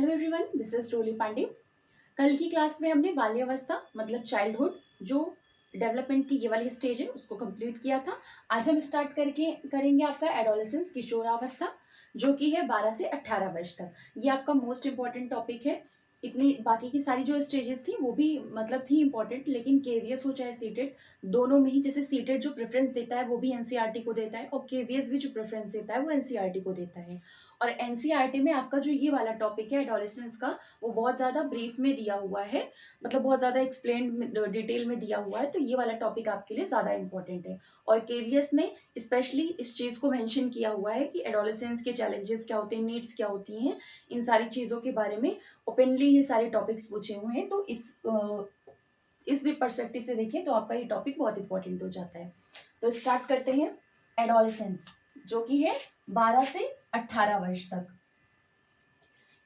Hello everyone, this is रोली पांडे। कल की class में हमने बाल्यावस्था मतलब चाइल्डहुड जो डेवलपमेंट की ये वाली स्टेज है उसको कंप्लीट किया था। आज हम स्टार्ट करके करेंगे आपका एडोलेसेंस किशोरावस्था, जो कि है 12 से 18 वर्ष तक। ये आपका मोस्ट इंपॉर्टेंट टॉपिक है। इतनी बाकी की सारी जो स्टेजेस थी वो भी मतलब थी इंपॉर्टेंट, लेकिन केवीएस हो चाहे सीटेड, दोनों में ही जैसे सीटेड जो प्रेफरेंस देता है वो भी एनसीईआरटी को देता है और केवीएस भी जो प्रेफरेंस देता है वो एनसीईआरटी को देता है। और एनसीईआरटी में आपका जो ये वाला टॉपिक है एडोलेसेंस का, वो बहुत ज़्यादा ब्रीफ में दिया हुआ है, मतलब बहुत ज़्यादा एक्सप्लेन डिटेल में दिया हुआ है, तो ये वाला टॉपिक आपके लिए ज़्यादा इंपॉर्टेंट है। और केवीएस ने स्पेशली इस चीज़ को मेंशन किया हुआ है कि एडोलेसेंस के चैलेंजेस क्या होते हैं, नीड्स क्या होती हैं, इन सारी चीज़ों के बारे में ओपनली ये सारे टॉपिक्स पूछे हुए हैं। तो इस भी पर्सपेक्टिव से देखिए तो आपका ये टॉपिक बहुत इंपॉर्टेंट हो जाता है। तो स्टार्ट करते हैं। एडोलेसेंस जो कि है 12 से 18 वर्ष तक।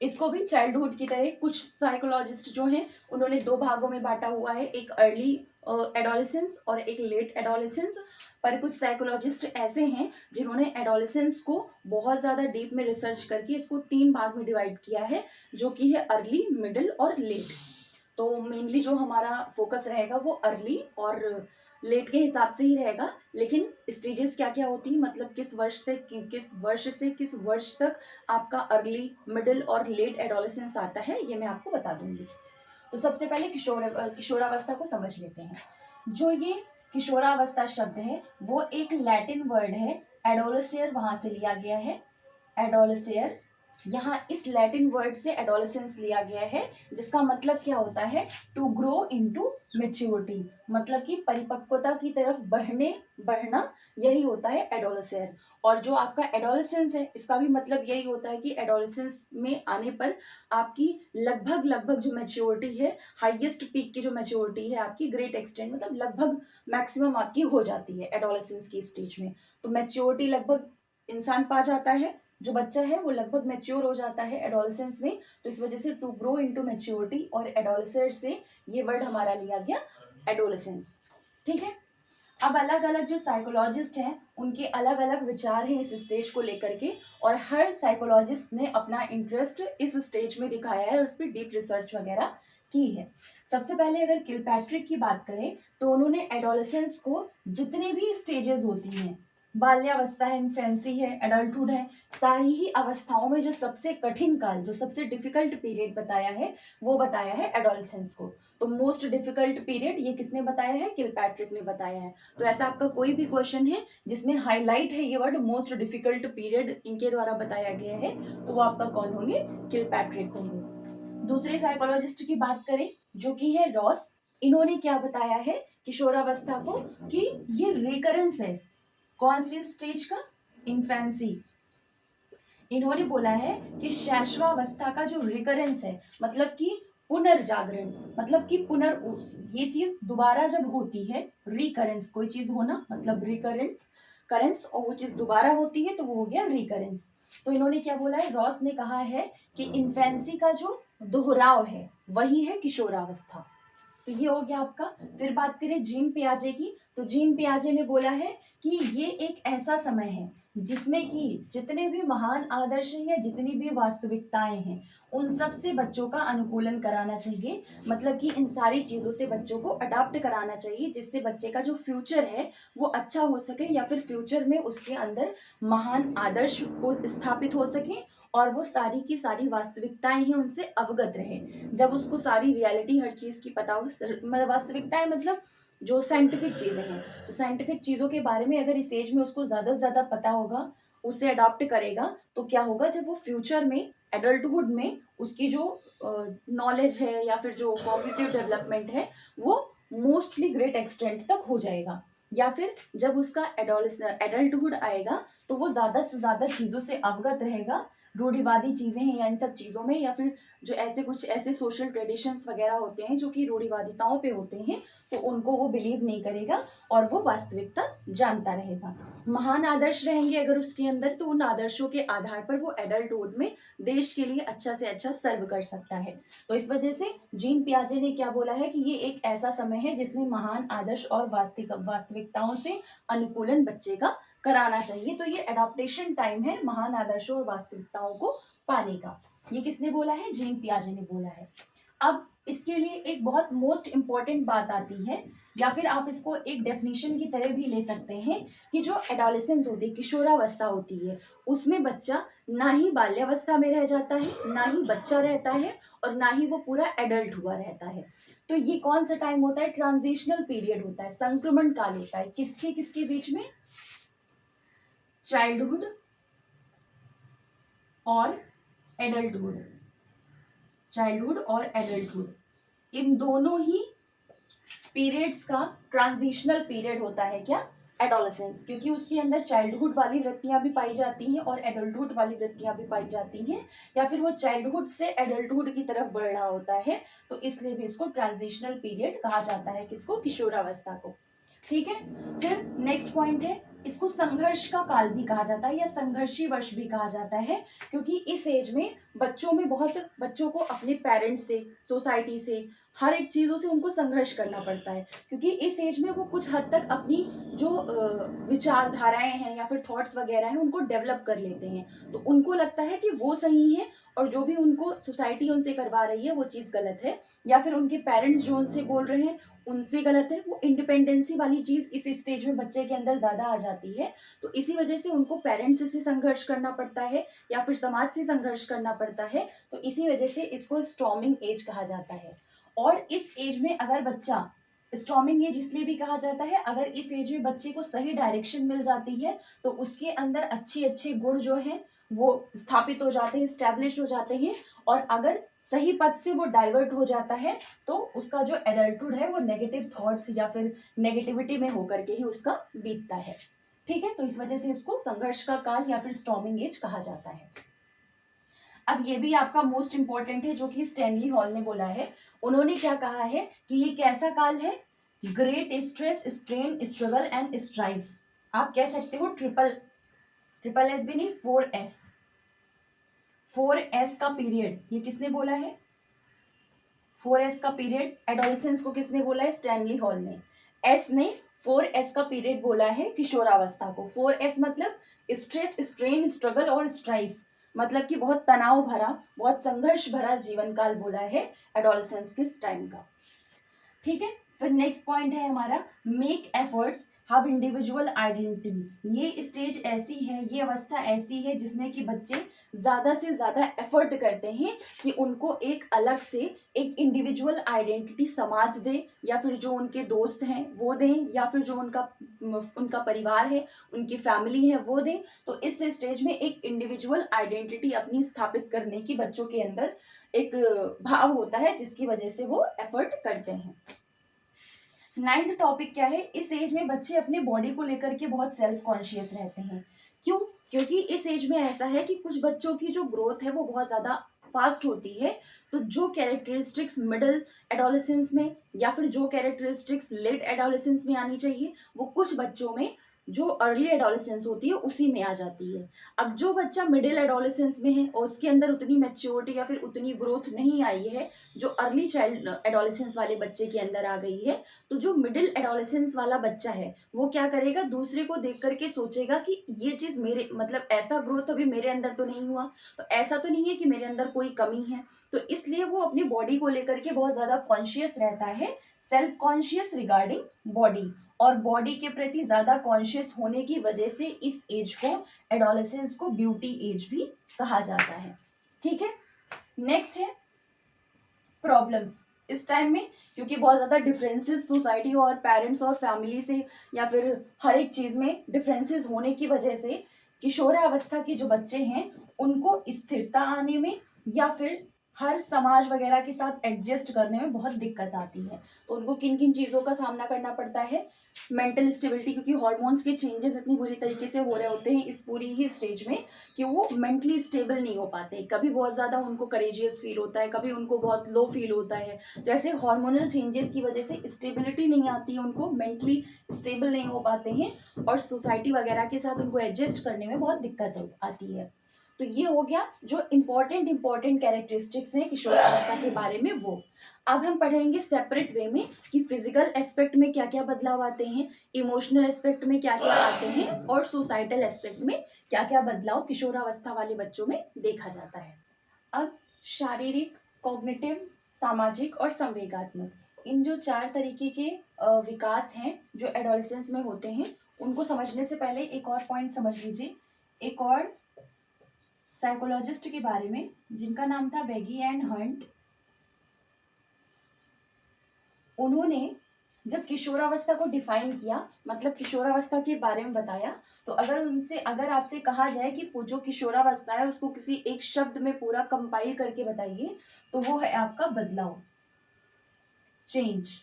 इसको भी चाइल्डहुड की तरह कुछ साइकोलॉजिस्ट जो हैं उन्होंने दो भागों में बांटा हुआ है, एक अर्ली एडोलेसेंस और एक लेट एडोलेसेंस। पर कुछ साइकोलॉजिस्ट ऐसे हैं जिन्होंने एडोलेसेंस को बहुत ज़्यादा डीप में रिसर्च करके इसको 3 भाग में डिवाइड किया है, जो कि है अर्ली, मिडिल और लेट। तो मेनली जो हमारा फोकस रहेगा वो अर्ली और लेट के हिसाब से ही रहेगा, लेकिन स्टेजेस क्या क्या होती है, मतलब किस वर्ष से किस वर्ष तक आपका अर्ली, मिडिल और लेट एडोलेसेंस आता है, ये मैं आपको बता दूंगी। तो सबसे पहले किशोरावस्था को समझ लेते हैं। जो ये किशोरावस्था शब्द है वो एक लैटिन वर्ड है, एडोलसेयर, वहां से लिया गया है। एडोलसेयर, यहाँ इस लैटिन वर्ड से एडोलेसेंस लिया गया है, जिसका मतलब क्या होता है, टू ग्रो इनटू मेच्योरिटी, मतलब कि परिपक्वता की तरफ बढ़ना, यही होता है एडोलेसेयर। और जो आपका एडोलेसेंस है इसका भी मतलब यही होता है कि एडोलेसेंस में आने पर आपकी लगभग जो मेच्योरिटी है, हाईएस्ट पीक की जो मेच्योरिटी है आपकी, ग्रेट एक्सटेंट मतलब लगभग मैक्सिमम आपकी हो जाती है एडोलेसेंस की स्टेज में। तो मेच्योरिटी लगभग इंसान पा जाता है, जो बच्चा है वो लगभग मैच्योर हो जाता है एडोलेसेंस में। तो इस वजह से टू ग्रो इनटू मैच्योरिटी और एडोलेसेंट से ये वर्ड हमारा लिया गया एडोलेसेंस। ठीक है। अब अलग अलग जो साइकोलॉजिस्ट हैं उनके अलग अलग विचार हैं इस स्टेज को लेकर के, और हर साइकोलॉजिस्ट ने अपना इंटरेस्ट इस स्टेज में दिखाया है और उस पर डीप रिसर्च वगैरह की है। सबसे पहले अगर किलपैट्रिक की बात करें तो उन्होंने एडोलेसेंस को जितने भी स्टेजेस होती हैं, बाल्यावस्था है, इन्फेंसी है, एडल्टहुड है, सारी ही अवस्थाओं में जो सबसे कठिन काल, जो सबसे डिफिकल्ट पीरियड बताया है वो बताया है एडोलेसेंस को। तो मोस्ट डिफिकल्ट पीरियड ये किसने बताया है, किलपैट्रिक ने बताया है। तो ऐसा आपका कोई भी क्वेश्चन है जिसमें हाईलाइट है ये वर्ड मोस्ट डिफिकल्ट पीरियड इनके द्वारा बताया गया है, तो वो आपका कौन होंगे, किलपैट्रिक होंगे। दूसरे साइकोलॉजिस्ट की बात करें जो कि है रॉस, इन्होंने क्या बताया है किशोरावस्था को, कि ये रिकरेंस है। कौन सी स्टेज का, इन्फेंसी। इन्होंने बोला है कि शैशवावस्था का जो रिकरेंस है, मतलब कि पुनर्जागरण, मतलब कि ये चीज दोबारा जब होती है, रिकरेंस, कोई चीज होना मतलब रिकरेंस करेंस, और वो चीज दोबारा होती है तो वो हो गया रिकरेंस। तो इन्होंने क्या बोला है, रॉस ने कहा है कि इन्फेंसी का जो दोहराव है वही है किशोरावस्था। तो ये हो गया आपका। फिर बात करें जीन पियाजे की, तो जीन पियाजे ने बोला है कि ये एक ऐसा समय है जिसमें कि जितने भी महान आदर्श हैं या जितनी भी वास्तविकताएं हैं उन सब से बच्चों का अनुकूलन कराना चाहिए, मतलब कि इन सारी चीजों से बच्चों को अडॉप्ट कराना चाहिए, जिससे बच्चे का जो फ्यूचर है वो अच्छा हो सके, या फिर फ्यूचर में उसके अंदर महान आदर्श स्थापित हो सके और वो सारी की सारी वास्तविकताएं ही उनसे अवगत रहे। जब उसको सारी रियलिटी हर चीज की पता हो, मतलब वास्तविकताएं मतलब जो साइंटिफिक चीजें हैं, तो साइंटिफिक चीजों के बारे में अगर इस एज में उसको ज्यादा से ज्यादा पता होगा, उसे अडॉप्ट करेगा, तो क्या होगा, जब वो फ्यूचर में एडल्टहुड में उसकी जो नॉलेज है या फिर जो कॉग्निटिव डेवलपमेंट है वो मोस्टली ग्रेट एक्सटेंट तक हो जाएगा। या फिर जब उसका एडल्टहुड आएगा तो वो ज्यादा से ज्यादा चीजों से अवगत रहेगा, रूढ़िवादी चीजें हैं या इन सब चीजों में, या फिर जो ऐसे कुछ ऐसे सोशल ट्रेडिशंस वगैरह होते हैं जो कि रूढ़िवादिताओं पे होते हैं, तो उनको वो बिलीव नहीं करेगा और वो वास्तविकता जानता रहेगा। महान आदर्श रहेंगे अगर उसके अंदर, तो उन आदर्शों के आधार पर वो एडल्टहुड में देश के लिए अच्छा से अच्छा सर्व कर सकता है। तो इस वजह से जीन पियाजे ने क्या बोला है कि ये एक ऐसा समय है जिसमें महान आदर्श और वास्तविकताओं से अनुकूलन बच्चे का कराना चाहिए। तो ये एडाप्टेशन टाइम है महान आदर्शों और वास्तविकताओं को पाने का। ये किसने बोला है? जीन पियाजे ने बोला है। अब इसके लिए एक बहुत मोस्ट इंपॉर्टेंट बात आती है, या फिर आप इसको एक डेफिनेशन की तरह भी ले सकते हैं कि जो एडोलेसेंस होती है, किशोरावस्था होती है, उसमें बच्चा ना ही बाल्यावस्था में रह जाता है, ना ही बच्चा रहता है, और ना ही वो पूरा एडल्ट हुआ रहता है। तो ये कौन सा टाइम होता है? ट्रांजिशनल पीरियड होता है, संक्रमण काल होता है। किसके किसके बीच में? चाइल्डहुड और एडल्टहुड। चाइल्डहुड और एडल्टहुड, इन दोनों ही पीरियड्स का ट्रांजिशनल पीरियड होता है क्या? एडोलेसेंस, क्योंकि उसके अंदर चाइल्डहुड वाली वृत्तियां भी पाई जाती हैं और एडल्टहुड वाली वृत्तियां भी पाई जाती हैं, या फिर वो चाइल्डहुड से एडल्टहुड की तरफ बढ़ रहा होता है, तो इसलिए भी इसको ट्रांजिशनल पीरियड कहा जाता है। किसको? किशोरावस्था को। ठीक है। फिर नेक्स्ट पॉइंट है, इसको संघर्ष का काल भी कहा जाता है या संघर्षी वर्ष भी कहा जाता है, क्योंकि इस एज में बच्चों को अपने पेरेंट्स से, सोसाइटी से, हर एक चीज़ों से उनको संघर्ष करना पड़ता है, क्योंकि इस एज में वो कुछ हद तक अपनी जो विचारधाराएं हैं या फिर थॉट्स वगैरह हैं उनको डेवलप कर लेते हैं। तो उनको लगता है कि वो सही है और जो भी उनको सोसाइटी उनसे करवा रही है वो चीज़ गलत है, या फिर उनके पेरेंट्स जो उनसे बोल रहे हैं उनसे गलत है। वो इंडिपेंडेंसी वाली चीज़ इस स्टेज में बच्चे के अंदर ज़्यादा आ जाती है, तो इसी वजह से उनको पेरेंट्स से संघर्ष करना पड़ता है या फिर समाज से संघर्ष करना पड़ता है। तो इसी वजह से इसको स्टॉर्मिंग एज कहा जाता है। और इस एज में अगर बच्चा, स्टॉर्मिंग एज इसलिए भी कहा जाता है, अगर इस एज में बच्चे को सही डायरेक्शन मिल जाती है तो उसके अंदर अच्छे अच्छे गुण जो हैं वो स्थापित हो जाते हैं, स्टैब्लिश हो जाते हैं। और अगर सही पथ से वो डाइवर्ट हो जाता है तो उसका जो एडल्टहुड है वो नेगेटिव थॉट्स या फिर नेगेटिविटी में होकर के ही उसका बीतता है। ठीक है, तो इस वजह से इसको संघर्ष का काल या फिर स्टॉर्मिंग एज कहा जाता है। अब ये भी आपका मोस्ट इंपॉर्टेंट है, जो कि स्टैनली हॉल ने बोला है। उन्होंने क्या कहा है कि ये कैसा काल है? Great stress, strain, struggle and strive. आप कह सकते हो ट्रिपल एस भी नहीं, 4S, 4S का पीरियड। ये किसने बोला है? 4S का पीरियड एडोलेसेंस को किसने बोला है? स्टैनली हॉल ने। एस ने 4S का पीरियड बोला है किशोरावस्था को। 4S मतलब स्ट्रेस, स्ट्रेन, स्ट्रगल और स्ट्राइव, मतलब कि बहुत तनाव भरा, बहुत संघर्ष भरा जीवन काल बोला है एडोलेसेंस किस टाइम का। ठीक है। फिर नेक्स्ट पॉइंट है हमारा, make efforts have individual identity. ये स्टेज ऐसी है, ये अवस्था ऐसी है जिसमें कि बच्चे ज़्यादा से ज़्यादा एफर्ट करते हैं कि उनको एक अलग से एक इंडिविजुअल आइडेंटिटी समाज दे, या फिर जो उनके दोस्त हैं वो दें, या फिर जो उनका परिवार है, उनकी फैमिली है वो दें। तो इस स्टेज में एक इंडिविजुअल आइडेंटिटी अपनी स्थापित करने की बच्चों के अंदर एक भाव होता है, जिसकी वजह से वो एफर्ट करते हैं। 9th टॉपिक क्या है? इस एज में बच्चे अपने बॉडी को लेकर के बहुत सेल्फ कॉन्शियस रहते हैं। क्यों? क्योंकि इस एज में ऐसा है कि कुछ बच्चों की जो ग्रोथ है वो बहुत ज़्यादा फास्ट होती है। तो जो कैरेक्टरिस्टिक्स मिडिल एडोलेसेंस में या फिर जो कैरेक्टरिस्टिक्स लेट एडोलेसेंस में आनी चाहिए, वो कुछ बच्चों में जो अर्ली एडोलेसेंस होती है उसी में आ जाती है। अब जो बच्चा मिडिल एडोलेसेंस में है और उसके अंदर उतनी मैच्योरिटी या फिर उतनी ग्रोथ नहीं आई है जो अर्ली चाइल्ड एडोलेसेंस वाले बच्चे के अंदर आ गई है, तो जो मिडिल एडोलेसेंस वाला बच्चा है वो क्या करेगा? दूसरे को देख करके सोचेगा कि ये चीज़ मेरे, मतलब ऐसा ग्रोथ अभी मेरे अंदर तो नहीं हुआ, तो ऐसा तो नहीं है कि मेरे अंदर कोई कमी है। तो इसलिए वो अपनी बॉडी को लेकर के बहुत ज़्यादा कॉन्शियस रहता है, सेल्फ कॉन्शियस रिगार्डिंग बॉडी, और बॉडी के प्रति ज़्यादा कॉन्शियस होने की वजह से इस एज को, एडोलेसेंस को, ब्यूटी एज भी कहा जाता है। ठीक है। नेक्स्ट है प्रॉब्लम्स। इस टाइम में क्योंकि बहुत ज़्यादा डिफरेंसेस सोसाइटी और पेरेंट्स और फैमिली से या फिर हर एक चीज़ में डिफरेंसेस होने की वजह से किशोरावस्था के जो बच्चे हैं उनको स्थिरता आने में या फिर हर समाज वगैरह के साथ एडजस्ट करने में बहुत दिक्कत आती है। तो उनको किन किन चीज़ों का सामना करना पड़ता है? मेंटल स्टेबिलिटी, क्योंकि हॉर्मोन्स के चेंजेस इतनी बुरी तरीके से हो रहे होते हैं इस पूरी ही स्टेज में कि वो मेंटली स्टेबल नहीं हो पाते। कभी बहुत ज़्यादा उनको करेजियस फील होता है, कभी उनको बहुत लो फील होता है। जैसे हार्मोनल चेंजेस की वजह से स्टेबिलिटी नहीं आती है, उनको मेंटली स्टेबल नहीं हो पाते हैं और सोसाइटी वगैरह के साथ उनको एडजस्ट करने में बहुत दिक्कत आती है। तो ये हो गया जो इम्पोर्टेंट कैरेक्टरिस्टिक्स हैं किशोरावस्था के बारे में वो। अब हम पढ़ेंगे सेपरेट वे में कि फिजिकल एस्पेक्ट में क्या क्या बदलाव आते हैं, इमोशनल एस्पेक्ट में क्या क्या आते हैं और सोसाइटल एस्पेक्ट में क्या क्या बदलाव किशोरावस्था वाले बच्चों में देखा जाता है। अब शारीरिक, कॉग्निटिव, सामाजिक और संवेगात्मक, इन जो 4 तरीके के विकास हैं जो एडोलेसेंस में होते हैं, उनको समझने से पहले एक और पॉइंट समझ लीजिए। एक और साइकोलॉजिस्ट के बारे में जिनका नाम था बेगी एंड हंट, उन्होंने जब किशोरावस्था को डिफाइन किया, मतलब किशोरावस्था के बारे में बताया, तो अगर आपसे कहा जाए कि वो जो किशोरावस्था है उसको किसी एक शब्द में पूरा कंपाइल करके बताइए, तो वो है आपका बदलाव, चेंज।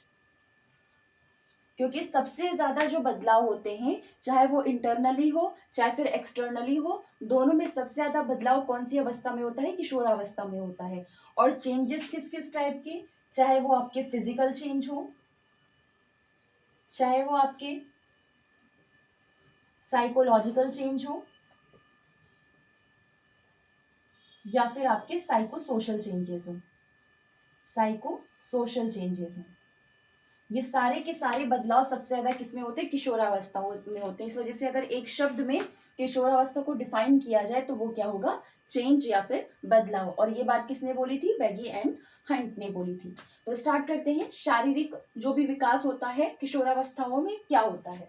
क्योंकि सबसे ज्यादा जो बदलाव होते हैं, चाहे वो इंटरनली हो चाहे फिर एक्सटर्नली हो, दोनों में सबसे ज्यादा बदलाव कौन सी अवस्था में होता है? किशोरावस्था में होता है। और चेंजेस किस किस टाइप के, चाहे वो आपके फिजिकल चेंज हो, चाहे वो आपके साइकोलॉजिकल चेंज हो, या फिर आपके साइको सोशल चेंजेस हो, साइको सोशल चेंजेस हो, ये सारे के सारे बदलाव सबसे ज्यादा किसमें होते हैं? किशोरावस्था में होते हैं। इस वजह से अगर एक शब्द में किशोरावस्था को डिफाइन किया जाए तो वो क्या होगा? चेंज या फिर बदलाव। और ये बात किसने बोली थी? बेगी एंड हंट ने बोली थी। तो स्टार्ट करते हैं। शारीरिक जो भी विकास होता है किशोरावस्थाओं में क्या होता है?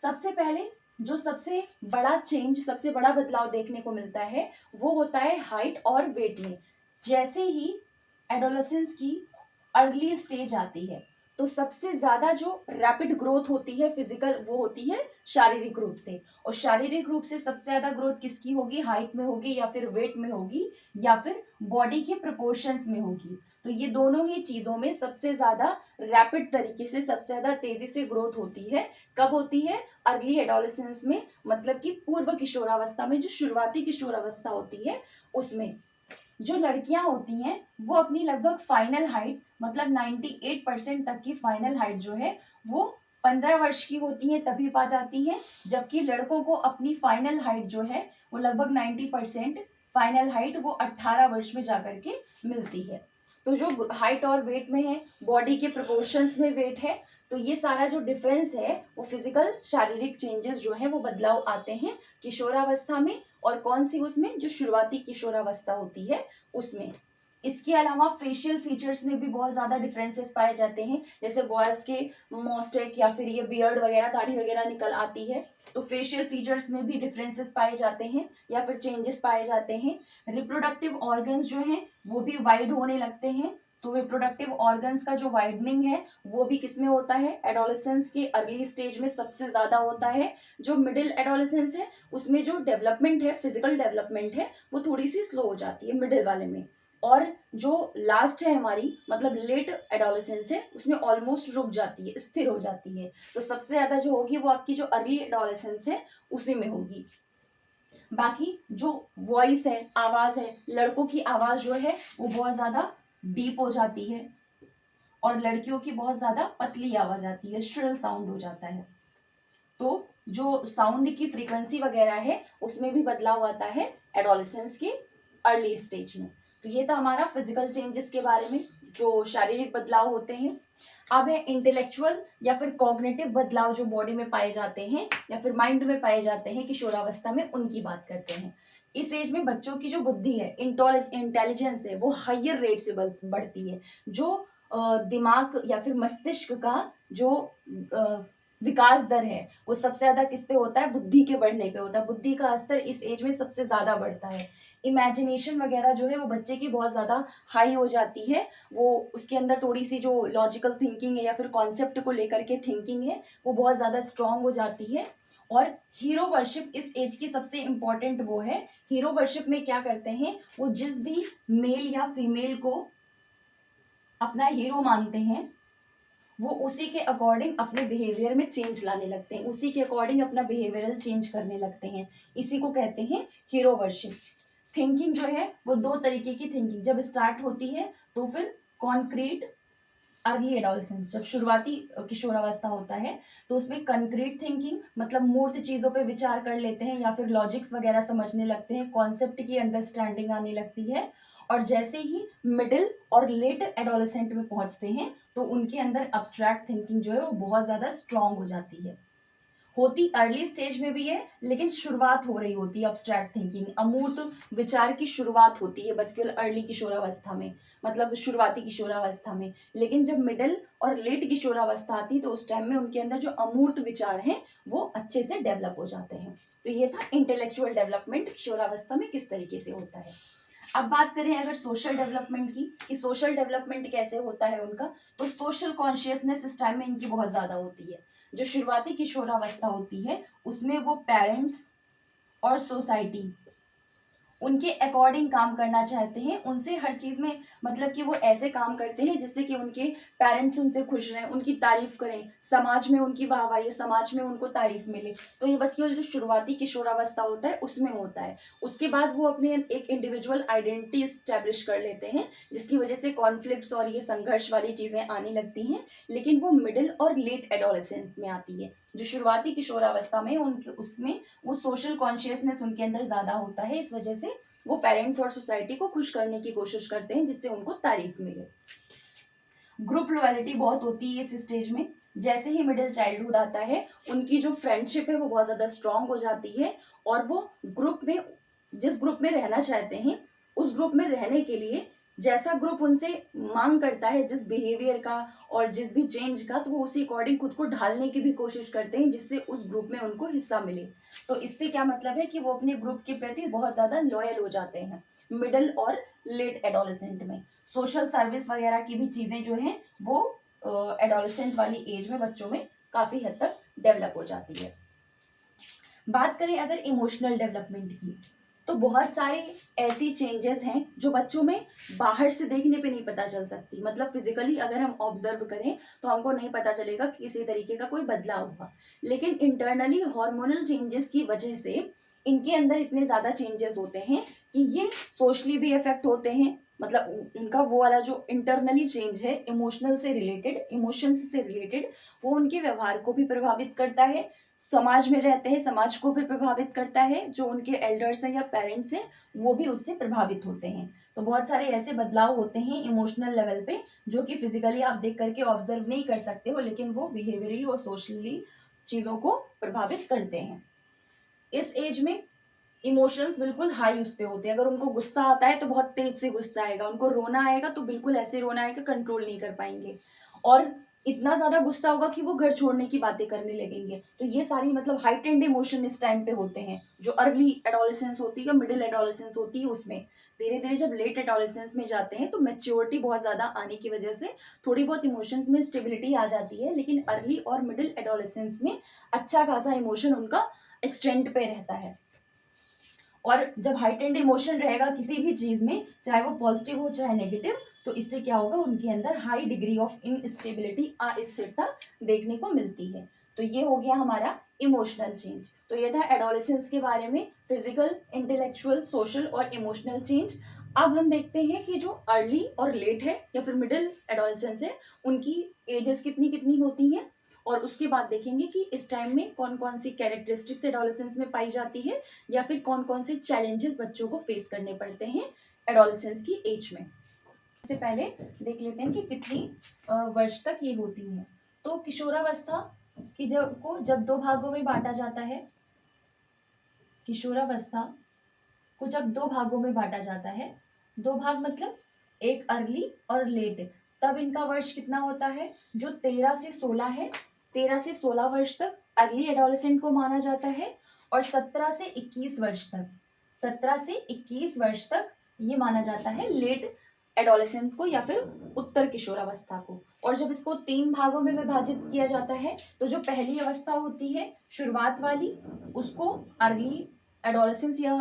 सबसे पहले जो सबसे बड़ा चेंज, सबसे बड़ा बदलाव देखने को मिलता है वो होता है हाइट और वेट में। जैसे ही एडोलेसेंस की अर्ली स्टेज आती है तो सबसे ज्यादा जो रैपिड ग्रोथ होती है फिजिकल, वो होती है शारीरिक रूप से। और शारीरिक रूप से सबसे ज्यादा ग्रोथ किसकी होगी? हाइट में होगी या फिर वेट में होगी या फिर बॉडी के प्रोपोर्शंस में होगी। तो ये दोनों ही चीजों में सबसे ज्यादा रैपिड तरीके से, सबसे ज्यादा तेजी से ग्रोथ होती है। कब होती है? अर्ली एडोलेसेंस में, मतलब कि पूर्व किशोरावस्था में, जो शुरुआती किशोरावस्था होती है उसमें। जो लड़कियां होती हैं वो अपनी लगभग फाइनल हाइट, मतलब 98% तक की फाइनल हाइट जो है वो 15 वर्ष की होती है तभी पा जाती है। जबकि लड़कों को अपनी फाइनल हाइट जो है वो लगभग 90% फाइनल हाइट वो 18 वर्ष में जाकर के मिलती है। तो जो हाइट और वेट में है, बॉडी के प्रोपोर्शंस में वेट है, तो ये सारा जो डिफरेंस है वो फिजिकल शारीरिक चेंजेस जो है वो बदलाव आते हैं किशोरावस्था में। और कौन सी? उसमें जो शुरुआती किशोरावस्था होती है उसमें। इसके अलावा फेशियल फीचर्स में भी बहुत ज्यादा डिफरेंसेस पाए जाते हैं। जैसे बॉयज के मोस्टेक या फिर ये बियर्ड वगैरह, दाढ़ी वगैरह निकल आती है, तो फेशियल फीचर्स में भी डिफरेंसेस पाए जाते हैं या फिर चेंजेस पाए जाते हैं। रिप्रोडक्टिव ऑर्गन्स जो हैं वो भी वाइड होने लगते हैं। तो रिप्रोडक्टिव ऑर्गन्स का जो वाइडनिंग है वो भी किसमें होता है? एडोलेसेंस के अर्ली स्टेज में सबसे ज्यादा होता है। जो मिडिल एडोलेसेंस है उसमें जो डेवलपमेंट है, फिजिकल डेवलपमेंट है, वो थोड़ी सी स्लो हो जाती है मिडिल वाले में। और जो लास्ट है हमारी, मतलब लेट एडोलेसेंस है, उसमें ऑलमोस्ट रुक जाती है, स्थिर हो जाती है। तो सबसे ज्यादा जो होगी वो आपकी जो अर्ली एडोलेसेंस है उसी में होगी। बाकी जो वॉइस है, आवाज है, लड़कों की आवाज जो है वो बहुत ज्यादा डीप हो जाती है और लड़कियों की बहुत ज्यादा पतली आवाज आती है, श्रिल साउंड हो जाता है। तो जो साउंड की फ्रीक्वेंसी वगैरह है उसमें भी बदलाव आता है एडोलेसेंस के अर्ली स्टेज में। तो ये था हमारा फिजिकल चेंजेस के बारे में, जो शारीरिक बदलाव होते हैं। अब है इंटेलेक्चुअल या फिर कॉग्निटिव बदलाव जो बॉडी में पाए जाते हैं या फिर माइंड में पाए जाते हैं किशोरावस्था में, उनकी बात करते हैं। इस एज में बच्चों की जो बुद्धि है, इंटेलिजेंस है, वो हायर रेट से बढ़ती है। जो दिमाग या फिर मस्तिष्क का जो विकास दर है वो सबसे ज्यादा किस पे होता है? बुद्धि के बढ़ने पे होता है। बुद्धि का स्तर इस एज में सबसे ज्यादा बढ़ता है। इमेजिनेशन वगैरह जो है वो बच्चे की बहुत ज्यादा हाई हो जाती है। वो उसके अंदर थोड़ी सी जो लॉजिकल थिंकिंग है या फिर कॉन्सेप्ट को लेकर के थिंकिंग है वो बहुत ज्यादा स्ट्रांग हो जाती है। और हीरो वर्शिप इस एज की सबसे इंपॉर्टेंट वो है। हीरो वर्शिप में क्या करते हैं? वो जिस भी मेल या फीमेल को अपना हीरो मानते हैं वो उसी के अकॉर्डिंग अपने बिहेवियर में चेंज लाने लगते हैं, उसी के अकॉर्डिंग अपना बिहेवियरल चेंज करने लगते हैं। इसी को कहते हैं हीरो वर्शिप। थिंकिंग जो है वो दो तरीके की थिंकिंग जब स्टार्ट होती है तो फिर कॉन्क्रीट, अर्ली एडोलेसेंस जब शुरुआती किशोरावस्था होता है तो उसमें कंक्रीट थिंकिंग, मतलब मूर्त चीजों पे विचार कर लेते हैं या फिर लॉजिक्स वगैरह समझने लगते हैं, कॉन्सेप्ट की अंडरस्टैंडिंग आने लगती है। और जैसे ही मिडिल और लेट एडोलेसेंट में पहुंचते हैं तो उनके अंदर अब्स्ट्रैक्ट थिंकिंग जो है वो बहुत ज्यादा स्ट्रांग हो जाती है। होती अर्ली स्टेज में भी है, लेकिन शुरुआत हो रही होती है अब्स्ट्रैक्ट थिंकिंग, अमूर्त विचार की शुरुआत होती है बस केवल अर्ली किशोरावस्था में, मतलब शुरुआती किशोरावस्था में। लेकिन जब मिडिल और लेट किशोरावस्था आती है तो उस टाइम में उनके अंदर जो अमूर्त विचार हैं वो अच्छे से डेवलप हो जाते हैं। तो ये था इंटेलेक्चुअल डेवलपमेंट किशोरावस्था में किस तरीके से होता है। अब बात करें अगर सोशल डेवलपमेंट की, कि सोशल डेवलपमेंट कैसे होता है उनका, तो सोशल कॉन्शियसनेस इस टाइम में इनकी बहुत ज्यादा होती है। जो शुरुआती किशोरावस्था होती है उसमें वो पेरेंट्स और सोसाइटी उनके अकॉर्डिंग काम करना चाहते हैं, उनसे हर चीज में मतलब कि वो ऐसे काम करते हैं जिससे कि उनके पेरेंट्स उनसे खुश रहें, उनकी तारीफ करें, समाज में उनकी वाहवाही, समाज में उनको तारीफ मिले। तो ये बस केवल जो शुरुआती किशोरावस्था होता है उसमें होता है। उसके बाद वो अपने एक इंडिविजुअल आइडेंटिटी स्टैब्लिश कर लेते हैं, जिसकी वजह से कॉन्फ्लिक्ट्स और ये संघर्ष वाली चीजें आने लगती हैं। लेकिन वो मिडिल और लेट एडोलेसेंस में आती है। जो शुरुआती किशोरावस्था में उनके उसमें वो सोशल कॉन्शियसनेस उनके अंदर ज्यादा होता है, इस वजह से वो पेरेंट्स और सोसाइटी को खुश करने की कोशिश करते हैं जिससे उनको तारीफ मिले। ग्रुप लॉयल्टी बहुत होती है इस स्टेज में। जैसे ही मिडिल चाइल्डहुड आता है उनकी जो फ्रेंडशिप है वो बहुत ज्यादा स्ट्रांग हो जाती है, और वो ग्रुप में जिस ग्रुप में रहना चाहते हैं उस ग्रुप में रहने के लिए जैसा ग्रुप उनसे मांग करता है, जिस बिहेवियर का और जिस भी चेंज का, तो वो उसी अकॉर्डिंग खुद को ढालने की भी कोशिश करते हैं जिससे उस ग्रुप में उनको हिस्सा मिले। तो इससे क्या मतलब है कि वो अपने ग्रुप के प्रति बहुत ज्यादा लॉयल हो जाते हैं मिडिल और लेट एडोलेसेंट में। सोशल सर्विस वगैरह की भी चीजें जो हैं वो एडोलेसेंट वाली एज में बच्चों में काफी हद तक डेवलप हो जाती है। बात करें अगर इमोशनल डेवलपमेंट की, तो बहुत सारी ऐसी चेंजेस हैं जो बच्चों में बाहर से देखने पे नहीं पता चल सकती, मतलब फिजिकली अगर हम ऑब्जर्व करें तो हमको नहीं पता चलेगा कि किसी तरीके का कोई बदलाव हुआ। लेकिन इंटरनली हार्मोनल चेंजेस की वजह से इनके अंदर इतने ज्यादा चेंजेस होते हैं कि ये सोशली भी इफेक्ट होते हैं, मतलब उनका वो वाला जो इंटरनली चेंज है इमोशनल से रिलेटेड, इमोशंस से रिलेटेड, वो उनके व्यवहार को भी प्रभावित करता है, समाज में रहते हैं समाज को भी प्रभावित करता है, जो उनके एल्डर्स हैं या पेरेंट्स हैं वो भी उससे प्रभावित होते हैं। तो बहुत सारे ऐसे बदलाव होते हैं इमोशनल लेवल पे जो कि फिजिकली आप देख करके ऑब्जर्व नहीं कर सकते हो, लेकिन वो बिहेवियरली और सोशली चीजों को प्रभावित करते हैं। इस एज में इमोशंस बिल्कुल हाई उस पे होते हैं। अगर उनको गुस्सा आता है तो बहुत तेज से गुस्सा आएगा, उनको रोना आएगा तो बिल्कुल ऐसे रोना आएगा कंट्रोल नहीं कर पाएंगे, और इतना ज्यादा गुस्सा होगा कि वो घर छोड़ने की बातें करने लगेंगे। तो ये सारी मतलब हाइटेंड इमोशन इस टाइम पे होते हैं, जो अर्ली एडोलेसेंस होती है, मिडिल एडोलेसेंस होती है उसमें। धीरे धीरे जब लेट एडोलेसेंस में जाते हैं तो मेच्योरिटी बहुत ज्यादा आने की वजह से थोड़ी बहुत इमोशंस में स्टेबिलिटी आ जाती है, लेकिन अर्ली और मिडिल एडोलेसेंस में अच्छा खासा इमोशन उनका एक्सटेंड पे रहता है। और जब हाइटेंड इमोशन रहेगा किसी भी चीज में, चाहे वो पॉजिटिव हो चाहे नेगेटिव, तो इससे क्या होगा उनके अंदर हाई डिग्री ऑफ इनस्टेबिलिटी, अस्थिरता देखने को मिलती है। तो ये हो गया हमारा इमोशनल चेंज। तो ये था एडोलेसेंस के बारे में, फिजिकल, इंटेलेक्चुअल, सोशल और इमोशनल चेंज। अब हम देखते हैं कि जो अर्ली और लेट है या फिर मिडिल एडोलेसेंस है उनकी एजेस कितनी कितनी होती हैं, और उसके बाद देखेंगे कि इस टाइम में कौन कौन सी कैरेक्टरिस्टिक्स एडोलेसेंस में पाई जाती है, या फिर कौन कौन से चैलेंजेस बच्चों को फेस करने पड़ते हैं एडोलेसेंस की एज में। इससे पहले देख लेते हैं कि कितनी वर्ष तक ये होती है। तो किशोरावस्था की जब दो भागों में बांटा जाता है, किशोरावस्था को जब दो भागों में बांटा जाता है, दो भाग मतलब एक अर्ली और लेट, तब इनका वर्ष कितना होता है, जो 13 से 16 है, 13 से 16 वर्ष तक अर्ली एडोलेसेंट को माना जाता है, और 17 से 21 वर्ष तक, 17 से 21 वर्ष तक ये माना जाता है लेट एडोलेसेंट को या फिर उत्तर किशोरावस्था को। और जब इसको तीन भागों में विभाजित किया जाता है तो जो पहली अवस्था होती है शुरुआत वाली उसको अर्ली एडोलेसेंस या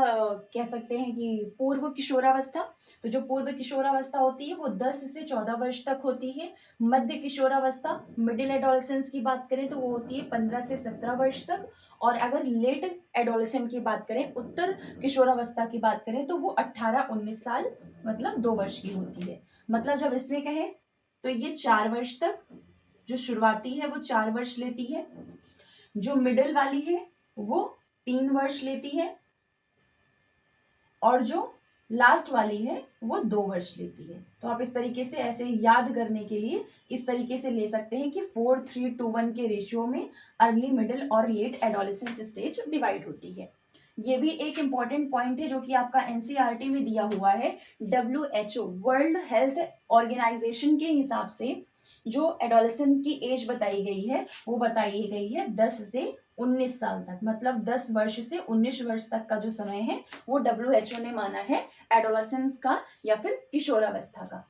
कह सकते हैं कि पूर्व किशोरावस्था। तो जो पूर्व किशोरावस्था होती है वो 10 से 14 वर्ष तक होती है। मध्य किशोरावस्था मिडिल एडोलेसेंस की बात करें तो वो होती है 15 से 17 वर्ष तक। और अगर लेट एडोलेसेंट की बात करें, उत्तर किशोरावस्था की बात करें, तो वो 18-19 साल मतलब 2 वर्ष की होती है। मतलब जब इसमें कहें तो ये 4 वर्ष तक, जो शुरुआती है वो 4 वर्ष लेती है, जो मिडिल वाली है वो 3 वर्ष लेती है, और जो लास्ट वाली है वो 2 वर्ष लेती है। तो आप इस तरीके से ऐसे याद करने के लिए इस तरीके से ले सकते हैं कि 4:3:1 के रेशियो में अर्ली, मिडिल और लेट एडोलेसेंस स्टेज डिवाइड होती है। ये भी एक इंपॉर्टेंट पॉइंट है जो कि आपका एनसीईआरटी में दिया हुआ है। WHO वर्ल्ड हेल्थ ऑर्गेनाइजेशन के हिसाब से जो एडोलेसेंट की एज बताई गई है वो बताई गई है 10 से 19 साल तक, मतलब 10 वर्ष से 19 वर्ष तक का जो समय है वो WHO ने माना है एडोलेसेंस का या फिर किशोरावस्था का।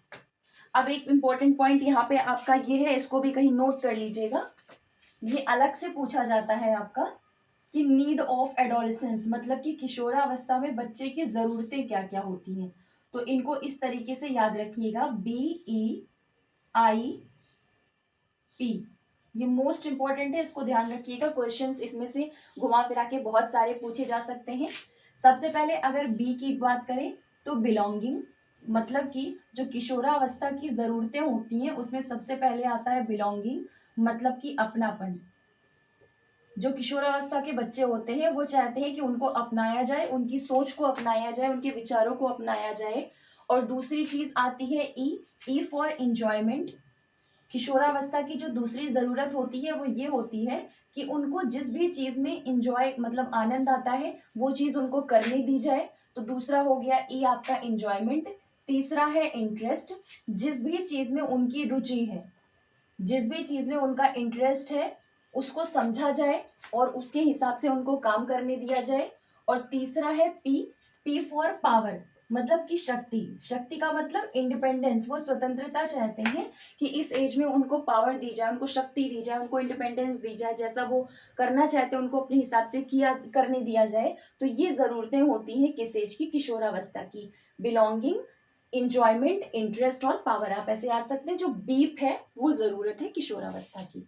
अब एक इंपॉर्टेंट पॉइंट यहाँ पे आपका ये है, इसको भी कहीं नोट कर लीजिएगा। ये अलग से पूछा जाता है आपका कि नीड ऑफ एडोलेसेंस, मतलब कि किशोरावस्था में बच्चे की जरूरतें क्या क्या होती हैं। तो इनको इस तरीके से याद रखिएगा, BEIP, ये मोस्ट इंपॉर्टेंट है, इसको ध्यान रखिएगा। क्वेश्चंस इसमें से घुमा फिरा के बहुत सारे पूछे जा सकते हैं। सबसे पहले अगर बी की बात करें तो बिलोंगिंग, मतलब कि जो किशोरावस्था की जरूरतें होती हैं उसमें सबसे पहले आता है बिलोंगिंग, मतलब कि अपनापन। जो किशोरावस्था के बच्चे होते हैं वो चाहते हैं कि उनको अपनाया जाए, उनकी सोच को अपनाया जाए, उनके विचारों को अपनाया जाए। और दूसरी चीज आती है ई फॉर इंजॉयमेंट। किशोरावस्था की जो दूसरी जरूरत होती है वो ये होती है कि उनको जिस भी चीज में इंजॉय, मतलब आनंद आता है, वो चीज उनको करने दी जाए। तो दूसरा हो गया ई आपका इंजॉयमेंट। तीसरा है इंटरेस्ट, जिस भी चीज में उनकी रुचि है, जिस भी चीज में उनका इंटरेस्ट है उसको समझा जाए और उसके हिसाब से उनको काम करने दिया जाए। और तीसरा है पी फॉर पावर, मतलब कि शक्ति। शक्ति का मतलब इंडिपेंडेंस, वो स्वतंत्रता चाहते हैं कि इस एज में उनको पावर दी जाए, उनको शक्ति दी जाए, उनको इंडिपेंडेंस दी जाए, जैसा वो करना चाहते हैं उनको अपने हिसाब से किया करने दिया जाए। तो ये जरूरतें होती हैं किस एज की, किशोरावस्था की। बिलोंगिंग, इंजॉयमेंट, इंटरेस्ट और पावर, आप ऐसे याद सकते हैं। जो बीप है वो जरूरत है किशोरावस्था की।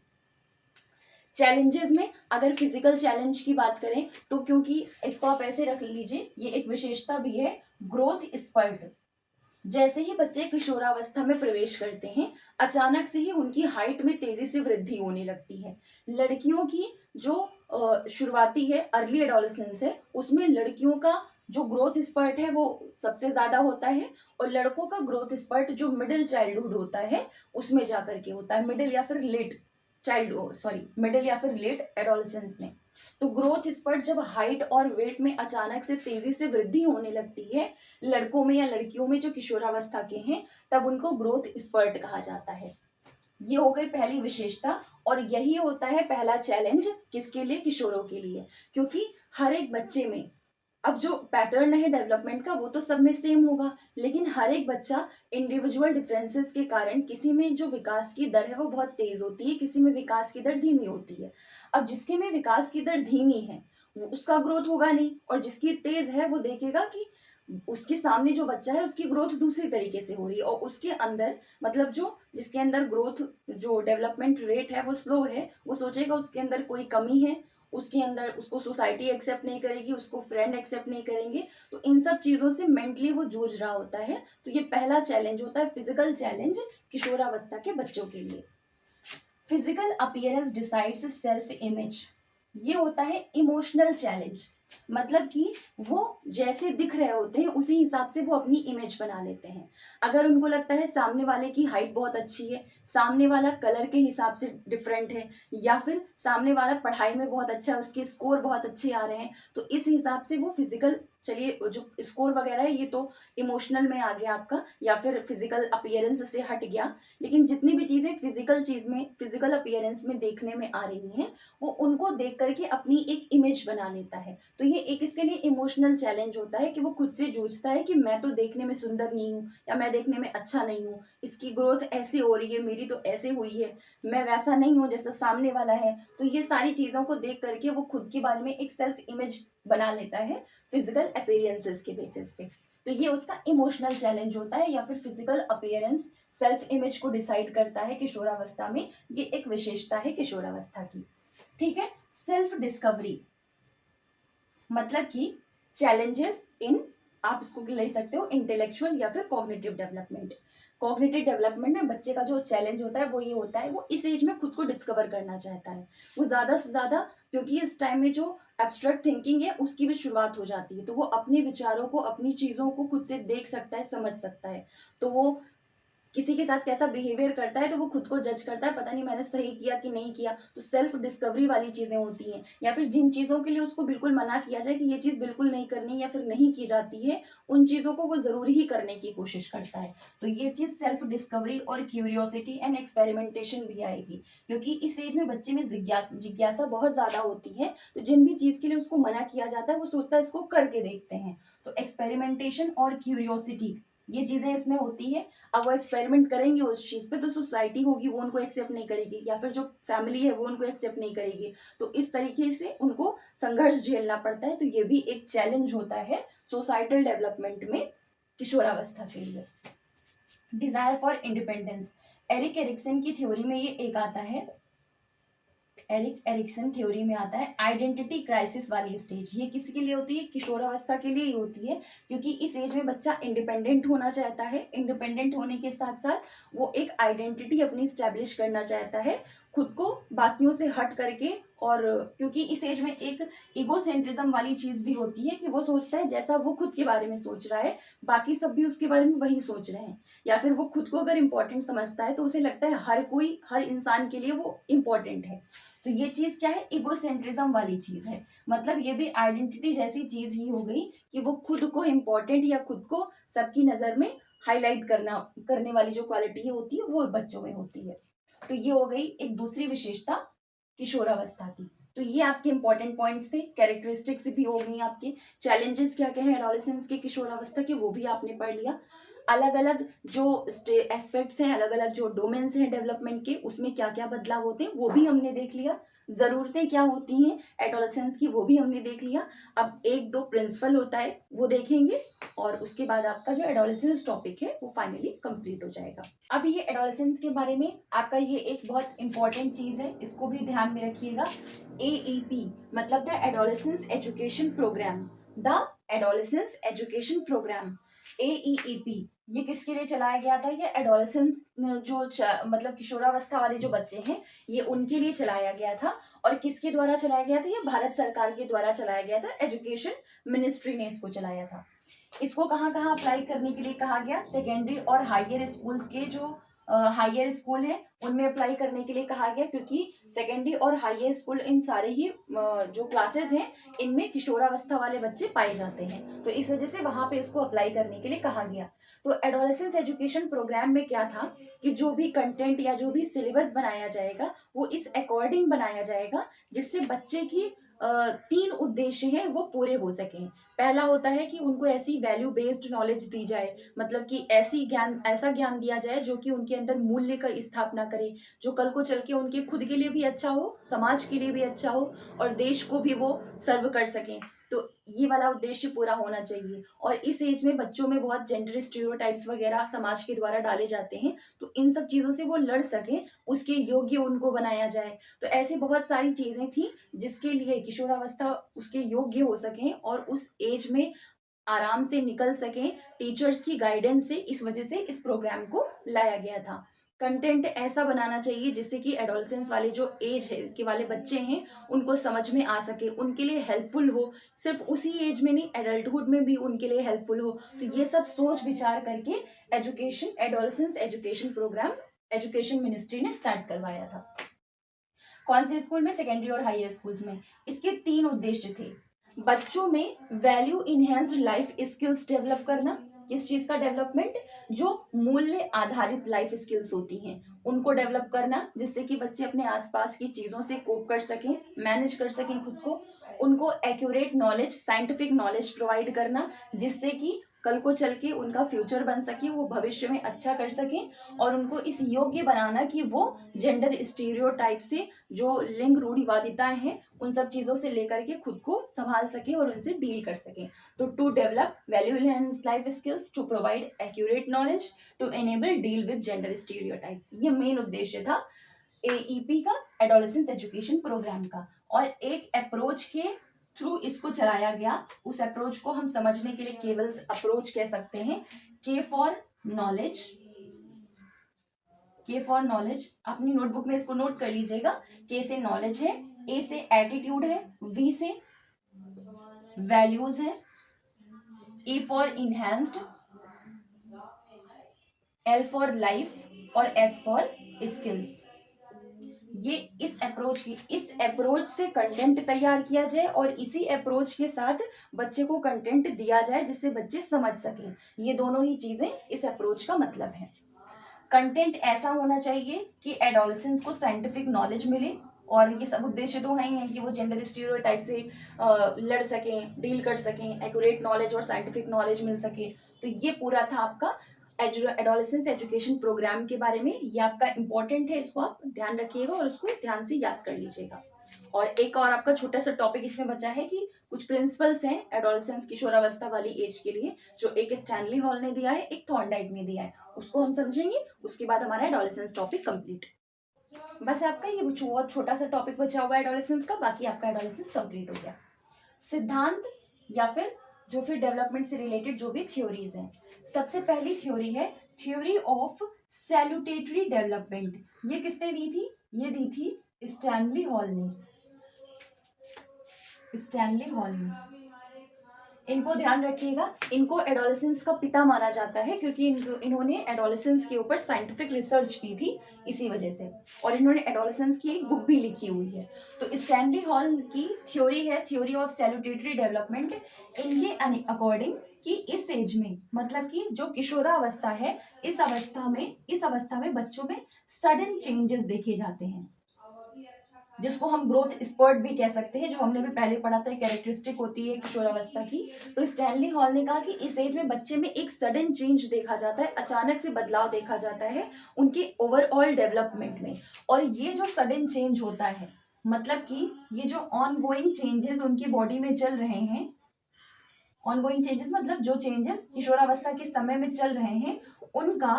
चैलेंजेस में अगर फिजिकल चैलेंज की बात करें तो, क्योंकि इसको आप ऐसे रख लीजिए, ये एक विशेषता भी है, ग्रोथ स्पर्ट। जैसे ही बच्चे किशोरावस्था में प्रवेश करते हैं अचानक से ही उनकी हाइट में तेजी से वृद्धि होने लगती है। लड़कियों की जो शुरुआती है अर्ली एडोलेसेंस है उसमें लड़कियों का जो ग्रोथ स्पर्ट है वो सबसे ज्यादा होता है, और लड़कों का ग्रोथ स्पर्ट जो मिडिल चाइल्डहुड होता है उसमें जाकर के होता है, मिडिल या फिर लेट मिडिल या फिर लेट एडोलेसेंस में। तो ग्रोथ स्पर्ट जब हाइट और वेट में अचानक से तेजी से वृद्धि होने लगती है लड़कों में या लड़कियों में जो किशोरावस्था के हैं, तब उनको ग्रोथ स्पर्ट कहा जाता है। ये हो गई पहली विशेषता, और यही होता है पहला चैलेंज किसके लिए, किशोरों के लिए। क्योंकि हर एक बच्चे में अब जो पैटर्न है डेवलपमेंट का वो तो सब में सेम होगा, लेकिन हर एक बच्चा इंडिविजुअल डिफरेंसेस के कारण किसी में जो विकास की दर है वो बहुत तेज होती है, किसी में विकास की दर धीमी होती है। अब जिसके में विकास की दर धीमी है वो उसका ग्रोथ होगा नहीं, और जिसकी तेज है वो देखेगा कि उसके सामने जो बच्चा है उसकी ग्रोथ दूसरी तरीके से हो रही है, और उसके अंदर, मतलब जो जिसके अंदर ग्रोथ जो डेवलपमेंट रेट है वो स्लो है, वो सोचेगा उसके अंदर कोई कमी है, उसके अंदर उसको सोसाइटी एक्सेप्ट नहीं करेगी, उसको फ्रेंड एक्सेप्ट नहीं करेंगे। तो इन सब चीजों से मेंटली वो जूझ रहा होता है। तो ये पहला चैलेंज होता है फिजिकल चैलेंज किशोरावस्था के बच्चों के लिए। Physical appearance decides self image, ये होता है इमोशनल चैलेंज। मतलब कि वो जैसे दिख रहे होते हैं उसी हिसाब से वो अपनी इमेज बना लेते हैं। अगर उनको लगता है सामने वाले की हाइट बहुत अच्छी है, सामने वाला कलर के हिसाब से डिफरेंट है, या फिर सामने वाला पढ़ाई में बहुत अच्छा है, उसके स्कोर बहुत अच्छे आ रहे हैं, तो इस हिसाब से वो फिजिकल, चलिए जो स्कोर वगैरह है ये तो इमोशनल में आ गया आपका, या फिर फिजिकल अपीयरेंस से हट गया। लेकिन जितनी भी चीजें फिजिकल चीज में, फिजिकल अपीयरेंस में देखने में आ रही हैं वो उनको देख करके अपनी एक इमेज बना लेता है। तो ये एक इसके लिए इमोशनल चैलेंज होता है कि वो खुद से जूझता है कि मैं तो देखने में सुंदर नहीं हूँ, या मैं देखने में अच्छा नहीं हूँ, इसकी ग्रोथ ऐसी हो रही है, मेरी तो ऐसे हुई है, मैं वैसा नहीं हूँ जैसा सामने वाला है। तो ये सारी चीजों को देख करके वो खुद के बारे में एक सेल्फ इमेज बना लेता है फिजिकल अपीयरेंसेस के बेसिस पे। तो ये उसका इमोशनल चैलेंज होता है, या फिर फिजिकल अपीयरेंस सेल्फ इमेज को डिसाइड करता है किशोरावस्था में। ये एक विशेषता है किशोरावस्था की। ठीक है। सेल्फ डिस्कवरी, मतलब कि चैलेंजेस इन आप इसको ले सकते हो इंटेलेक्चुअल या फिर कॉग्निटिव डेवलपमेंट। कॉग्निटिव डेवलपमेंट में बच्चे का जो चैलेंज होता है वो ये होता है, वो इस एज में खुद को डिस्कवर करना चाहता है। वो ज़्यादा से ज़्यादा, क्योंकि इस टाइम में जो एब्स्ट्रैक्ट थिंकिंग है उसकी भी शुरुआत हो जाती है, तो वो अपने विचारों को, अपनी चीज़ों को खुद से देख सकता है, समझ सकता है। तो वो किसी के साथ कैसा बिहेवियर करता है तो वो खुद को जज करता है, पता नहीं मैंने सही किया कि नहीं किया। तो सेल्फ डिस्कवरी वाली चीजें होती हैं। या फिर जिन चीजों के लिए उसको बिल्कुल मना किया जाए कि ये चीज बिल्कुल नहीं करनी या फिर नहीं की जाती है, उन चीजों को वो जरूर ही करने की कोशिश करता है। तो ये चीज सेल्फ डिस्कवरी और क्यूरियोसिटी एंड एक्सपेरिमेंटेशन भी आएगी, क्योंकि इस एज में बच्चे में जिज्ञासा बहुत ज्यादा होती है। तो जिन भी चीज के लिए उसको मना किया जाता है वो सोचता है इसको करके देखते हैं। तो एक्सपेरिमेंटेशन और क्यूरियोसिटी, ये चीजें इसमें होती है। अब वो एक्सपेरिमेंट करेंगे उस चीज पे तो सोसाइटी होगी वो उनको एक्सेप्ट नहीं करेगी, या फिर जो फैमिली है वो उनको एक्सेप्ट नहीं करेगी। तो इस तरीके से उनको संघर्ष झेलना पड़ता है। तो ये भी एक चैलेंज होता है सोसाइटल डेवलपमेंट में किशोरावस्था के लिए। Desire for independence, Erik Erikson की थ्योरी में ये एक आता है, एरिक एरिक्सन थ्योरी में आता है आइडेंटिटी क्राइसिस वाली स्टेज। ये किसके लिए होती है? किशोरावस्था के लिए ही होती है, क्योंकि इस एज में बच्चा इंडिपेंडेंट होना चाहता है। इंडिपेंडेंट होने के साथ साथ वो एक आइडेंटिटी अपनी स्टैब्लिश करना चाहता है, खुद को बाकियों से हट करके। और क्योंकि इस एज में एक इगोसेंट्रिज्म वाली चीज भी होती है कि वो सोचता है जैसा वो खुद के बारे में सोच रहा है बाकी सब भी उसके बारे में वही सोच रहे हैं। या फिर वो खुद को अगर इम्पोर्टेंट समझता है तो उसे लगता है हर कोई, हर इंसान के लिए वो इम्पोर्टेंट है। तो ये चीज क्या है? इगोसेंट्रिज्म वाली चीज है। मतलब ये भी आइडेंटिटी जैसी चीज ही हो गई कि वो खुद को इम्पोर्टेंट या खुद को सबकी नजर में हाईलाइट करने वाली जो क्वालिटी होती है वो बच्चों में होती है। तो ये हो गई एक दूसरी विशेषता किशोरावस्था की। तो ये आपके इंपॉर्टेंट पॉइंट्स थे। कैरेक्टरिस्टिक्स भी हो गई आपके। चैलेंजेस क्या क्या है एडोलेसेंस के, किशोरावस्था के, वो भी आपने पढ़ लिया। अलग अलग जो एस्पेक्ट्स हैं, अलग अलग जो डोमेन्स हैं डेवलपमेंट के, उसमें क्या क्या बदलाव होते हैं वो भी हमने देख लिया। जरूरतें क्या होती हैं एडोलेसेंस की वो भी हमने देख लिया। अब एक दो प्रिंसिपल होता है वो देखेंगे, और उसके बाद आपका जो एडोलेसेंस टॉपिक है वो फाइनली कंप्लीट हो जाएगा। अब ये एडोलेसेंस के बारे में आपका ये एक बहुत इंपॉर्टेंट चीज है, इसको भी ध्यान में रखिएगा। AEP मतलब the adolescence education programme, the adolescence education programme, AEEP। ये किसके लिए चलाया गया था? ये एडोलेसेंस जो मतलब किशोरावस्था वाले जो बच्चे हैं ये उनके लिए चलाया गया था। और किसके द्वारा चलाया गया था? ये भारत सरकार के द्वारा चलाया गया था। एजुकेशन मिनिस्ट्री ने इसको चलाया था। इसको कहाँ कहाँ अप्लाई करने के लिए कहा गया? सेकेंडरी और हायर स्कूल्स के जो हायर स्कूल है उनमें अप्लाई करने के लिए कहा गया, क्योंकि सेकेंडरी और हायर स्कूल इन सारे ही जो क्लासेस हैं इनमें किशोरावस्था वाले बच्चे पाए जाते हैं। तो इस वजह से वहां पे इसको अप्लाई करने के लिए कहा गया। तो एडोलेसेंस एजुकेशन प्रोग्राम में क्या था कि जो भी कंटेंट या जो भी सिलेबस बनाया जाएगा वो इस अकॉर्डिंग बनाया जाएगा जिससे बच्चे की 3 उद्देश्य हैं वो पूरे हो सकें। पहला होता है कि उनको ऐसी वैल्यू बेस्ड नॉलेज दी जाए, मतलब कि ऐसा ज्ञान दिया जाए जो कि उनके अंदर मूल्य का स्थापना करे, जो कल को चल के उनके खुद के लिए भी अच्छा हो, समाज के लिए भी अच्छा हो, और देश को भी वो सर्व कर सकें। तो ये वाला उद्देश्य पूरा होना चाहिए। और इस एज में बच्चों में बहुत जेंडर स्टीरियोटाइप्स वगैरह समाज के द्वारा डाले जाते हैं, तो इन सब चीजों से वो लड़ सके, उसके योग्य उनको बनाया जाए। तो ऐसी बहुत सारी चीजें थी जिसके लिए किशोरावस्था उसके योग्य हो सके और उस एज में आराम से निकल सके टीचर्स की गाइडेंस से। इस वजह से इस प्रोग्राम को लाया गया था। कंटेंट ऐसा बनाना चाहिए जिससे कि एडोलसेंस वाले जो एज है के वाले बच्चे हैं उनको समझ में आ सके, उनके लिए हेल्पफुल हो। सिर्फ उसी एज में नहीं, एडल्टहुड में भी उनके लिए हेल्पफुल हो। तो ये सब सोच विचार करके adolescence education programme education ministry ने स्टार्ट करवाया था। कौन से स्कूल में? सेकेंडरी और हायर स्कूल्स में। इसके 3 उद्देश्य थे। बच्चों में value enhanced life skills develop करना। किस चीज का डेवलपमेंट? जो मूल्य आधारित लाइफ स्किल्स होती हैं उनको डेवलप करना, जिससे कि बच्चे अपने आसपास की चीजों से कोप कर सकें, मैनेज कर सकें खुद को। उनको accurate knowledge, scientific knowledge provide करना, जिससे कि कल को चल के उनका फ्यूचर बन सके, वो भविष्य में अच्छा कर सकें। और उनको इस योग्य बनाना कि वो जेंडर स्टीरियोटाइप से, जो लिंग रूढ़िवादिताएं हैं, उन सब चीजों से लेकर के खुद को संभाल सके और उनसे डील कर सके। तो to develop value enhanced life skills, to provide accurate knowledge, to enable deal with gender stereotypes, ये मेन उद्देश्य था AEP का, एडोलेसेंस एजुकेशन प्रोग्राम का। और एक अप्रोच के थ्रू इसको चलाया गया, उस अप्रोच को हम समझने के लिए केवल अप्रोच कह सकते हैं। के फॉर नॉलेज, के फॉर नॉलेज, अपनी नोटबुक में इसको नोट कर लीजिएगा। के से नॉलेज है, ए से एटीट्यूड है, वी से वैल्यूज है, E for enhanced, L for life और एस फॉर स्किल्स। ये इस अप्रोच से कंटेंट तैयार किया जाए और इसी अप्रोच के साथ बच्चे को कंटेंट दिया जाए जिससे बच्चे समझ सकें। ये दोनों ही चीजें इस अप्रोच का मतलब है। कंटेंट ऐसा होना चाहिए कि एडोलेसेंस को साइंटिफिक नॉलेज मिले, और ये सब उद्देश्य तो है कि वो जेंडर स्टीरियोटाइप से लड़ सकें, डील कर सकें, एक्यूरेट नॉलेज और साइंटिफिक नॉलेज मिल सके। तो ये पूरा था आपका एडोलेसेंस एजुकेशन प्रोग्राम के बारे में। ये आपका इंपॉर्टेंट है, इसको आप ध्यान रखिएगा और उसको ध्यान से याद कर लीजिएगा। और एक और आपका छोटा सा टॉपिक इसमें बचा है कि कुछ प्रिंसिपल्स हैं एडोलेसेंस किशोरावस्था वाली एज के लिए, जो एक स्टैनली हॉल ने दिया है, एक थॉर्नडाइक ने दिया है, उसको हम समझेंगे। उसके बाद हमारा एडोलेसेंस टॉपिक कंप्लीट। बस आपका ये बहुत छोटा सा टॉपिक बचा हुआ है एडोलेसेंस का, बाकी आपका एडोलेसेंस कंप्लीट हो गया। सिद्धांत या फिर डेवलपमेंट से रिलेटेड जो भी थ्योरीज हैं, सबसे पहली थ्योरी है थ्योरी ऑफ सैल्यूटेटरी डेवलपमेंट। ये किसने दी थी? ये दी थी स्टैनली हॉल ने। स्टैनली हॉल ने, इनको ध्यान रखिएगा, इनको एडोलेसेंस का पिता माना जाता है क्योंकि इन्होंने एडोलेसेंस के ऊपर साइंटिफिक रिसर्च की थी इसी वजह से, और इन्होंने एडोलेसेंस की एक बुक भी लिखी हुई है। तो स्टैनली हॉल की थ्योरी है थ्योरी ऑफ सैल्यूटेटरी डेवलपमेंट। इनके अकॉर्डिंग कि इस एज में, मतलब कि जो किशोरावस्था है, इस अवस्था में बच्चों में सडन चेंजेस देखे जाते हैं, जिसको हम ग्रोथ स्पर्ट भी कह सकते हैं, जो हमने भी पहले पढ़ा था, कैरेक्टरिस्टिक होती है किशोरावस्था की। तो स्टैनली हॉल ने कहा कि इस एज में बच्चे में एक सडन चेंज देखा जाता है, अचानक से बदलाव देखा जाता है उनके ओवरऑल डेवलपमेंट में। और ये जो सडन चेंज होता है, मतलब कि ये जो ऑनगोइंग चेंजेस उनकी बॉडी में चल रहे हैं, ऑनगोइंग चेंजेस मतलब जो चेंजेस किशोरावस्था के समय में चल रहे हैं, उनका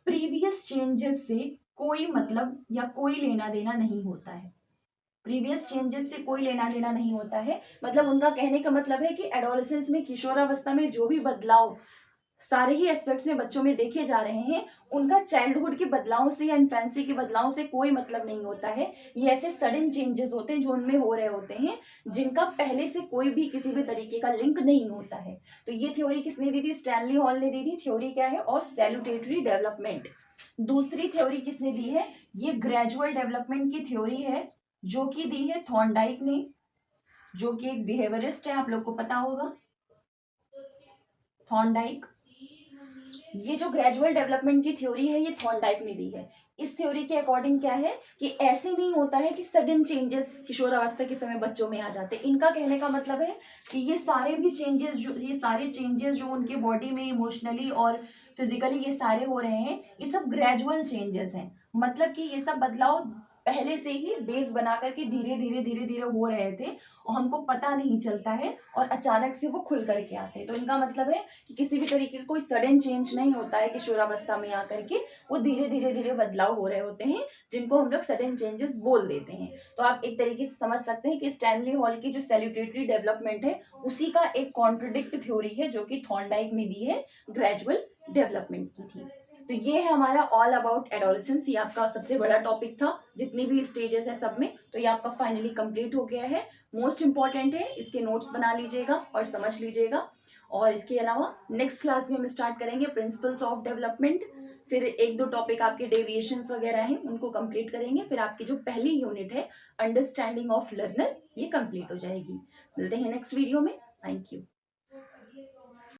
प्रीवियस चेंजेस से कोई मतलब या कोई लेना देना नहीं होता है। प्रीवियस चेंजेस से कोई लेना देना नहीं होता है, मतलब उनका कहने का मतलब है कि एडोलेसेंस में, किशोरावस्था में जो भी बदलाव सारे ही एस्पेक्ट्स में बच्चों में देखे जा रहे हैं, उनका चाइल्डहुड के बदलाव से या इन्फेंसी के बदलाव से कोई मतलब नहीं होता है। ये ऐसे सडन चेंजेस होते हैं जो उनमें हो रहे होते हैं, जिनका पहले से कोई भी किसी भी तरीके का लिंक नहीं होता है। तो ये थ्योरी किसने दी थी? स्टैनली हॉल ने दी थी। थ्योरी क्या है? Of सैल्यूटेटरी development. दूसरी थ्योरी किसने दी है? ये ग्रेजुअल डेवलपमेंट की थ्योरी है, जो कि दी है थॉर्नडाइक ने, जो कि एक बिहेवियरिस्ट है, आप लोग को पता होगा थॉर्नडाइक। ये जो ग्रेजुअल डेवलपमेंट की थ्योरी है, ये थॉर्नडाइक ने दी है। इस थ्योरी के अकॉर्डिंग क्या है कि ऐसे नहीं होता है कि सडन चेंजेस किशोरावस्था के समय बच्चों में आ जाते। इनका कहने का मतलब है कि ये सारे चेंजेस जो उनके बॉडी में इमोशनली और फिजिकली ये सारे हो रहे हैं, ये सब ग्रेजुअल चेंजेस हैं। मतलब कि ये सब बदलाव पहले से ही बेस बना करके धीरे धीरे हो रहे थे और हमको पता नहीं चलता है, और अचानक से वो खुल करके आते हैं। तो इनका मतलब है कि किसी भी तरीके का कोई सडन चेंज नहीं होता है किशोरावस्था में आकर के, वो धीरे धीरे बदलाव हो रहे होते हैं, जिनको हम लोग सडन चेंजेस बोल देते हैं। तो आप एक तरीके से समझ सकते हैं कि स्टैनली हॉल की जो सैल्यूटेटरी डेवलपमेंट है, उसी का एक कॉन्ट्रडिक्ट थ्योरी है जो कि थॉर्नडाइक ने दी है, ग्रेजुअल डेवलपमेंट की थी। तो ये है हमारा ऑल अबाउट एडोलेसेंस। ये आपका सबसे बड़ा टॉपिक था जितनी भी स्टेजेस है सब में। तो ये आपका फाइनली कंप्लीट हो गया है। मोस्ट इंपॉर्टेंट है, इसके नोट्स बना लीजिएगा और समझ लीजिएगा। और इसके अलावा नेक्स्ट क्लास में हम स्टार्ट करेंगे प्रिंसिपल्स ऑफ डेवलपमेंट। फिर एक दो टॉपिक आपके डेविएशंस वगैरह हैं, उनको कंप्लीट करेंगे। फिर आपकी जो पहली यूनिट है अंडरस्टैंडिंग ऑफ लर्नर, ये कंप्लीट हो जाएगी। मिलते हैं नेक्स्ट वीडियो में। Thank you.